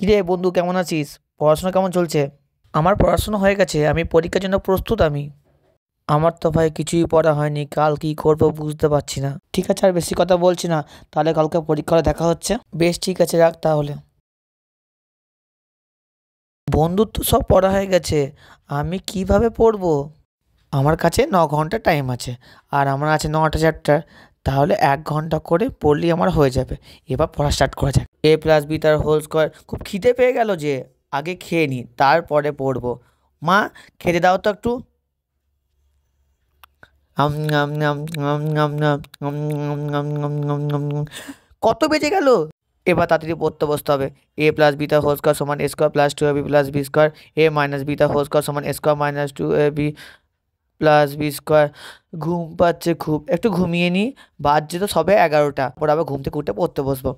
কিরে বন্ধু, কেমন আছিস? পড়াশোনা কেমন চলছে? আমার পড়াশোনা হয়ে গেছে, আমি পরীক্ষার জন্য প্রস্তুত। আমার তো ভাই কিছুই পড়া হয়নি, কাল কি করব বুঝতে পারছি না। ঠিক আছে, আর বেশি কথা বলছি না, তাহলে কালকে পরীক্ষা হলে দেখা হচ্ছে। বেশ, ঠিক আছে, রাখ তাহলে। বন্ধুর তো সব পড়া হয়ে গেছে, আমি কিভাবে পড়বো? আমার কাছে 9 ঘন্টা টাইম আছে, আর আমার আছে 9টা চ্যাপ্টার। তাহলে 1 ঘন্টা করে পড়লেই আমার হয়ে যাবে। এবার পড়া স্টার্ট করা যাক। এ প্লাস বি তার হোল স্কোয়ার। খুব খিদে পেয়ে গেল যে, আগে খেয়ে নিই তারপরে পড়বো। মা, খেতে দাও তো একটু। আম, আম, আম, আম, আম, আম, আম, আম, আম, আম, আম, আম, আম। কত বেজে গেল? এবার তাড়াতাড়ি পড়তে বসতে হবে। এ প্লাস বি তার হোল স্কোয়ার সমান A square plus 2ab plus B square. A minus B তার হোল স্কোয়ার সমান A square minus 2ab plus B square. ঘুম পাচ্ছে খুব, একটু ঘুমিয়ে নিই। বাজছে তো সবে 11টা, পর আবার ঘুম থেকে উঠে পড়তে বসবো।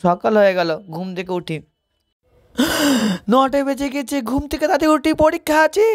সকাল হয়ে গেল, ঘুম থেকে উঠি। 9টায় বেজে গেছে, ঘুম থেকে তাড়াতাড়ি উঠি, পরীক্ষা আছে।